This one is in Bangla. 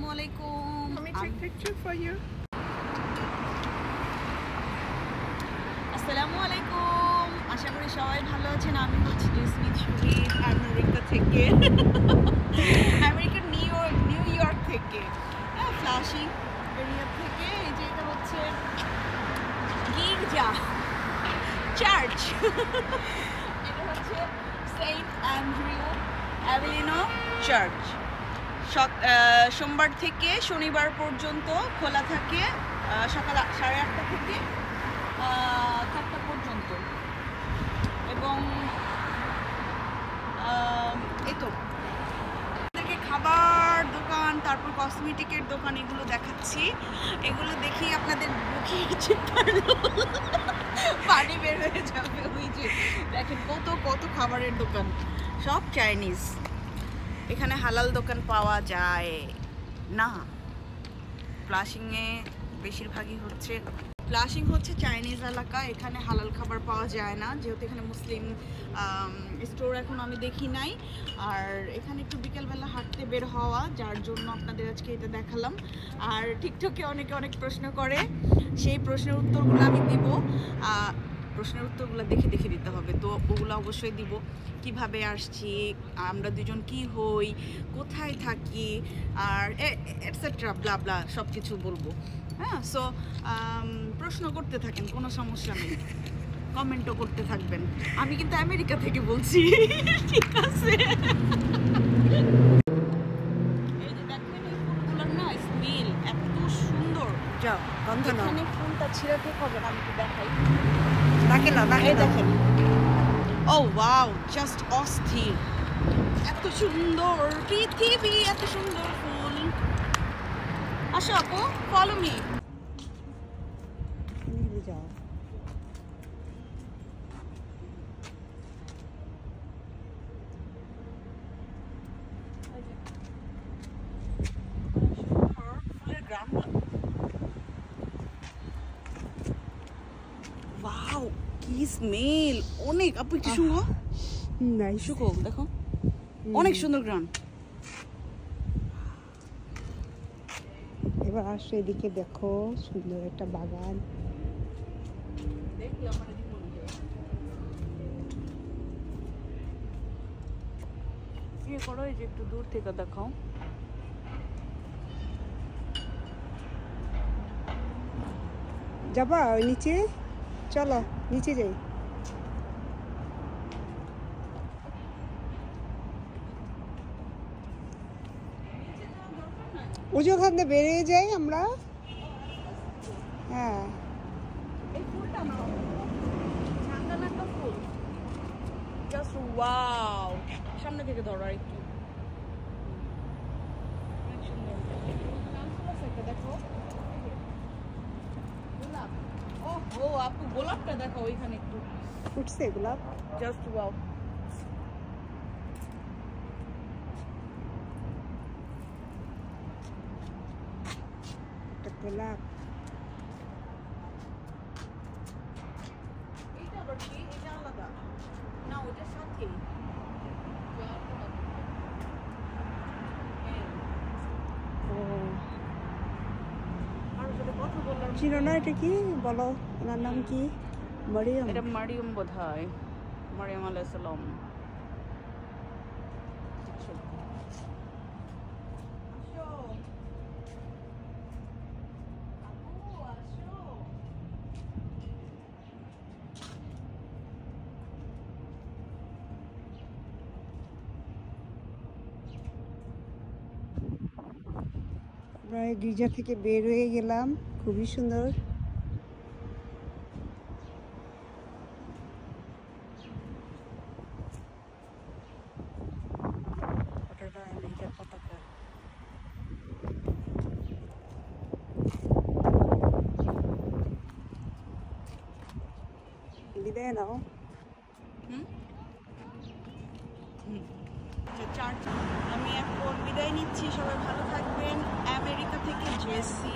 Assalamualaikum. Let me take a picture for you. Assalamualaikum. আশা করি সবাই ভালো আছেন। আমি হচ্ছি জেসমিন শরীফ আমেরিকা থেকে। আমেরিকার নিউ ইয়র্ক থেকে। ফ্লাশিং এরিয়া থেকে। এই যে এটা হচ্ছে গির্জা চার্চ। এটা হচ্ছে সেন্ট অ্যান্ড্রিউ অ্যাভেলিনো চার্চ। সোমবার থেকে শনিবার পর্যন্ত খোলা থাকে, সকাল 8:30 থেকে 4টা পর্যন্ত। এবং এই তো আপনাদেরকে খাবার দোকান, তারপর কসমেটিকের দোকান এগুলো দেখাচ্ছি। এগুলো দেখি আপনাদের মুখে পানি বের হয়ে যাবে। ওই যে দেখেন কত খাবারের দোকান, সব চাইনিজ। এখানে হালাল দোকান পাওয়া যায় না। ফ্লাশিংয়ে বেশিরভাগই ফ্লাশিং হচ্ছে চাইনিজ এলাকা। এখানে হালাল খাবার পাওয়া যায় না, যেহেতু এখানে মুসলিম স্টোর এখন আমি দেখি নাই। আর এখানে একটু বিকেলবেলা হাঁটতে বের হওয়া, যার জন্য আপনাদের আজকে এটা দেখালাম। আর টিকটকে অনেকে অনেক প্রশ্ন করে, সেই প্রশ্নের উত্তরগুলো আমি দিব। প্রশ্নের উত্তরগুলো দেখে দিতে হবে, তো ওগুলো অবশ্যই দিব। কিভাবে আসছি, আমরা দুজন কি হই, কোথায় থাকি, আর এটসেট্রা ব্লা ব্লা সব কিছু বলবো। হ্যাঁ, সো প্রশ্ন করতে থাকেন, কোনো সমস্যা নেই, কমেন্টও করতে থাকবেন। আমি কিন্তু আমেরিকা থেকে বলছি, ঠিক আছে? এই যে দেখেন এই ফুলগুলোর না স্মেল এত সুন্দর। যাও গন্ধ না, এখানে ফুলটা ছিঁড়ে ঠিক হবে না, আমি একটু দেখাই। দেখেন, ও ওয়াও, জাস্ট অস্থির, এত সুন্দর পৃথিবী, এত সুন্দর ফুল। আসো আপু, ফলো মি। ওয়াও, কি স্মেল, অনেক। আপু একটু শুঁকো, শুঁকো, দেখো অনেক সুন্দর গ্রাম। এবার আসো এদিকে, দেখো সুন্দর একটা বাগান। করো, এই যে একটু দূর থেকে দেখাও। যাবা ওই নিচে, চলো নিচে যাই। ওই যে ওখান থেকে বেরিয়ে যাই আমরা। হ্যাঁ, এই ফুলটা নাও, ঝাঙ্গানা একটা ফুল, জাস্ট ওয়াও। সামনে থেকে ধরো আর একটু, অনেক সুন্দর। দেখো গোলাপ, ও আপু গোলাপটা দেখো ওইখানে একটু ফুটছে গোলাপ, জাস্ট ওয়াও। একটা গোলাপ। এইটা আবার কি? এটা আলাদা না, ওটার সাথে চিনো না? এটা কি বলো, ওনার নাম কি? মারিয়াম। এটা মারিয়াম বোধহয়, মারিয়াম আলাইহিস সালাম। প্রায় গির্জা থেকে বের হয়ে গেলাম, খুবই সুন্দর। বিদায় নাও। আমি এখন বিদায় নিচ্ছি, সবাই ভালো থাকবেন। আমেরিকা থেকে জেসি।